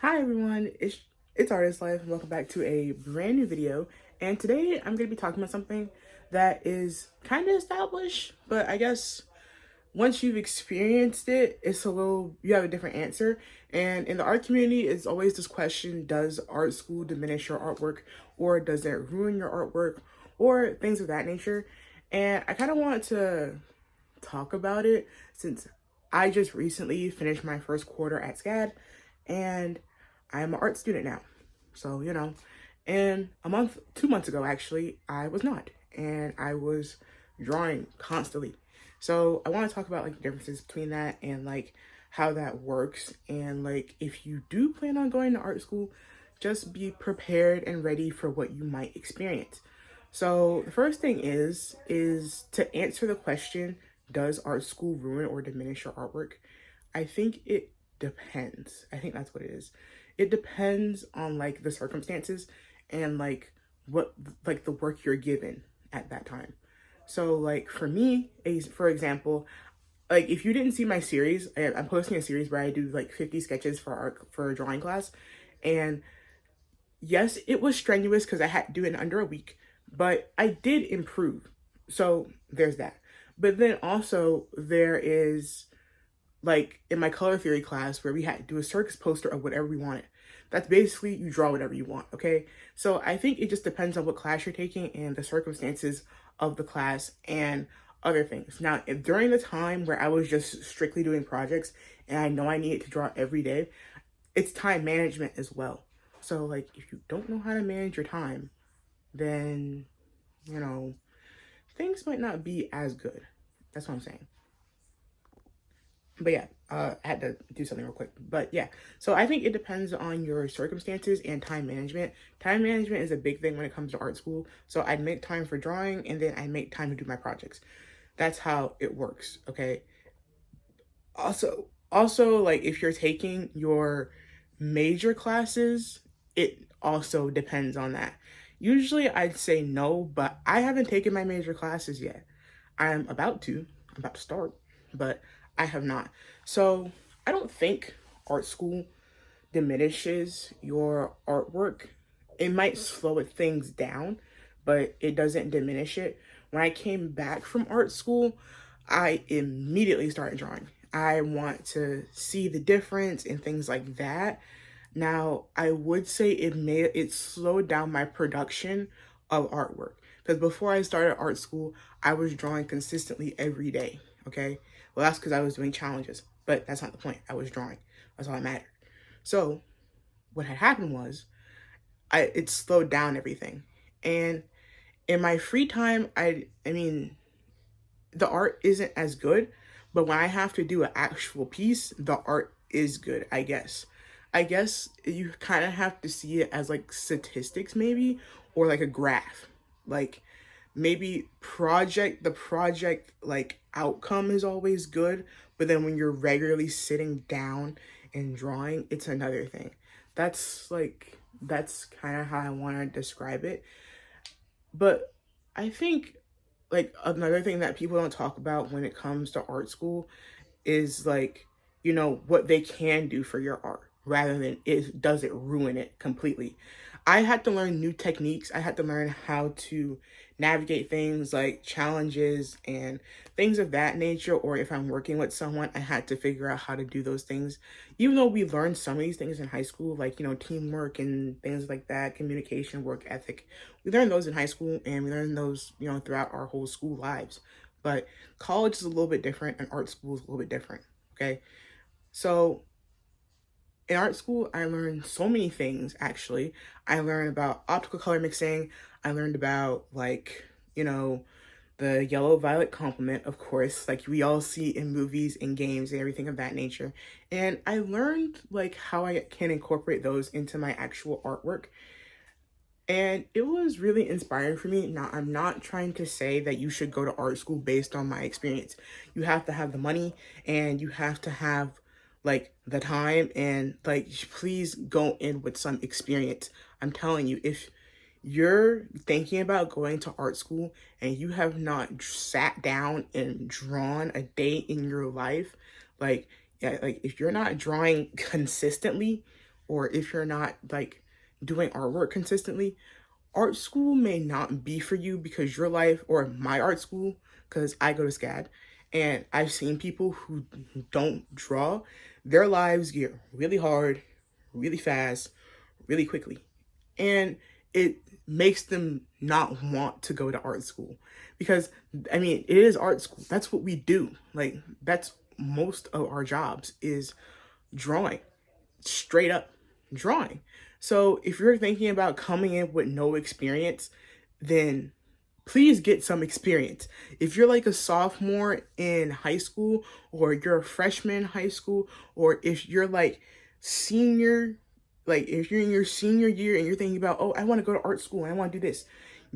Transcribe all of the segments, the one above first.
Hi everyone, it's Artist Life and welcome back to a brand new video. And today I'm going to be talking about something that is kind of established, but I guess once you've experienced it, you have a different answer. And in the art community, it's always this question, does art school diminish your artwork, or does it ruin your artwork, or things of that nature? And I kind of want to talk about it since I just recently finished my first quarter at SCAD and I'm an art student now. So, and 2 months ago, actually, I was not. And I was drawing constantly. So I want to talk about like the differences between that and like how that works. And like if you do plan on going to art school, just be prepared and ready for what you might experience. So the first thing is to answer the question, does art school ruin or diminish your artwork? I think it depends. I think that's what it is. It depends on like the circumstances and like what like the work you're given at that time. So like for me, for example, like if you didn't see my series, I'm posting a series where I do like 50 sketches for a drawing class, and yes, it was strenuous because I had to do it in under a week, but I did improve. So there's that. But then also there is like in my color theory class where we had to do a circus poster of whatever we wanted. That's basically you draw whatever you want, okay? So I think it just depends on what class you're taking and the circumstances of the class and other things. Now, if during the time where I was just strictly doing projects and I know I needed to draw every day, it's time management as well. So like if you don't know how to manage your time, then you know, things might not be as good. That's what I'm saying. But yeah, I had to do something real quick. But yeah, so I think it depends on your circumstances and time management. Time management is a big thing when it comes to art school. So I'd make time for drawing and then I make time to do my projects. That's how it works, okay? Also like if you're taking your major classes, it also depends on that. Usually I'd say no, but I haven't taken my major classes yet. I'm about to. I'm about to start, but I have not. So I don't think art school diminishes your artwork. It might slow things down, but it doesn't diminish it. When I came back from art school, I immediately started drawing. I want to see the difference and things like that. Now, I would say it slowed down my production of artwork because before I started art school, I was drawing consistently every day. Okay, well that's because I was doing challenges, but that's not the point. I was drawing. That's all that mattered. So what had happened was it slowed down everything, and in my free time, I mean the art isn't as good, but when I have to do an actual piece, the art is good, I guess. I guess you kind of have to see it as like statistics maybe or like a graph. Like maybe the project like outcome is always good, but then when you're regularly sitting down and drawing, it's another thing. That's kind of how I want to describe it. But I think like another thing that people don't talk about when it comes to art school is like, what they can do for your art rather than does it ruin it completely. I had to learn new techniques. I had to learn how to navigate things like challenges and things of that nature. Or if I'm working with someone, I had to figure out how to do those things. Even though we learned some of these things in high school, like, teamwork and things like that, communication, work ethic, we learned those in high school and we learned those, throughout our whole school lives. But college is a little bit different and art school is a little bit different. Okay. So in art school, I learned so many things actually. I learned about optical color mixing. I learned about like, the yellow violet complement, of course, like we all see in movies and games and everything of that nature. And I learned like how I can incorporate those into my actual artwork. And it was really inspiring for me. Now, I'm not trying to say that you should go to art school based on my experience. You have to have the money and you have to have like the time and like please go in with some experience. I'm telling you, if you're thinking about going to art school and you have not sat down and drawn a day in your life, like yeah, like if you're not drawing consistently, or if you're not like doing artwork consistently, art school may not be for you, because your life, or my art school, because I go to SCAD, and I've seen people who don't draw, their lives get really hard, really fast, really quickly. And it makes them not want to go to art school, because I mean, it is art school. That's what we do. Like, that's most of our jobs is drawing, straight up drawing. So if you're thinking about coming in with no experience, then please get some experience. If you're like a sophomore in high school, or you're a freshman in high school, or if you're like senior, like if you're in your senior year and you're thinking about, oh, I want to go to art school and I want to do this,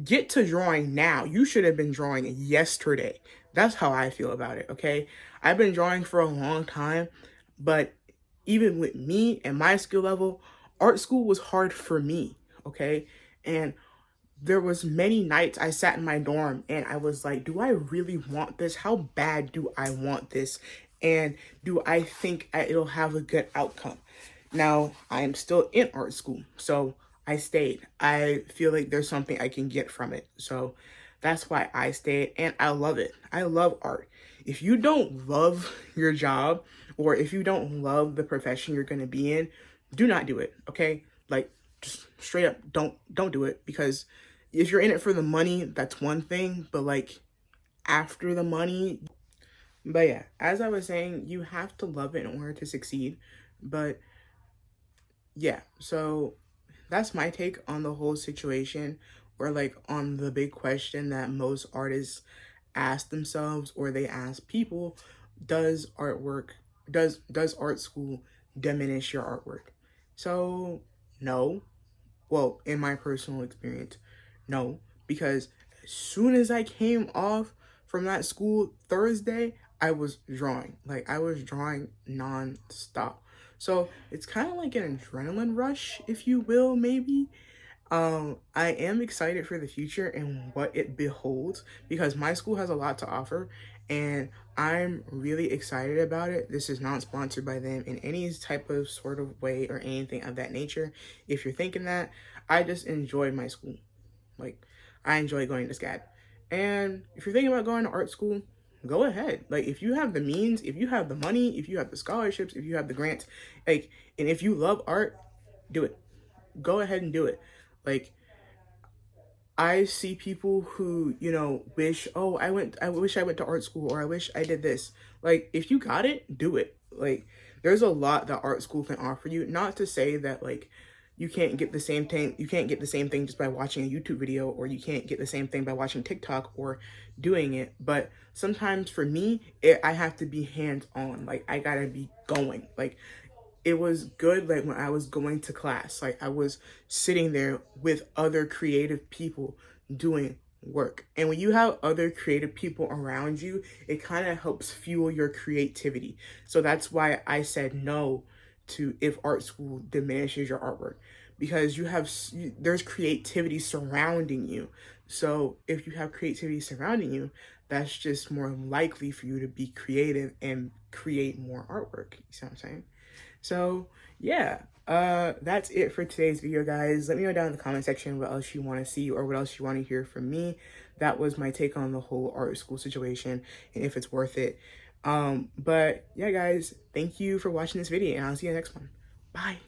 get to drawing now. You should have been drawing yesterday. That's how I feel about it, okay? I've been drawing for a long time, but even with me and my skill level, art school was hard for me, okay? And there was many nights I sat in my dorm and I was like, do I really want this? How bad do I want this? And do I think it'll have a good outcome? Now, I am still in art school, so I stayed. I feel like there's something I can get from it. So that's why I stayed, and I love it. I love art. If you don't love your job, or if you don't love the profession you're going to be in, do not do it, okay? Like, just straight up, don't do it, because if you're in it for the money, that's one thing, but like after the money. But yeah, as I was saying, you have to love it in order to succeed. But yeah, so that's my take on the whole situation, or like on the big question that most artists ask themselves, or they ask people: does art school diminish your artwork? So no. Well, in my personal experience, no, because as soon as I came off from that school Thursday, I was drawing. Like, I was drawing non-stop. So it's kind of like an adrenaline rush, if you will, maybe. I am excited for the future and what it beholds, because my school has a lot to offer and I'm really excited about it. This is not sponsored by them in any type of sort of way or anything of that nature. If you're thinking that, I just enjoy my school. Like, I enjoy going to SCAD. And if you're thinking about going to art school, go ahead. Like, if you have the means, if you have the money, if you have the scholarships, if you have the grants, like, and if you love art, do it. Go ahead and do it. Like, I see people who, you know, wish, oh, I wish I went to art school, or I wish I did this. Like, if you got it, do it. Like, there's a lot that art school can offer you. Not to say that, like, you can't get the same thing just by watching a YouTube video, or you can't get the same thing by watching TikTok or doing it. But sometimes for me, I have to be hands-on. Like, I gotta be going. Like, it was good, like, when I was going to class, like, I was sitting there with other creative people doing work. And when you have other creative people around you, it kind of helps fuel your creativity. So that's why I said no to if art school diminishes your artwork, because there's creativity surrounding you. So if you have creativity surrounding you, that's just more likely for you to be creative and create more artwork. You see what I'm saying? So yeah, that's it for today's video, guys. Let me know down in the comment section what else you want to see or what else you want to hear from me. That was my take on the whole art school situation and if it's worth it. But yeah, guys, thank you for watching this video, and I'll see you in the next one. Bye.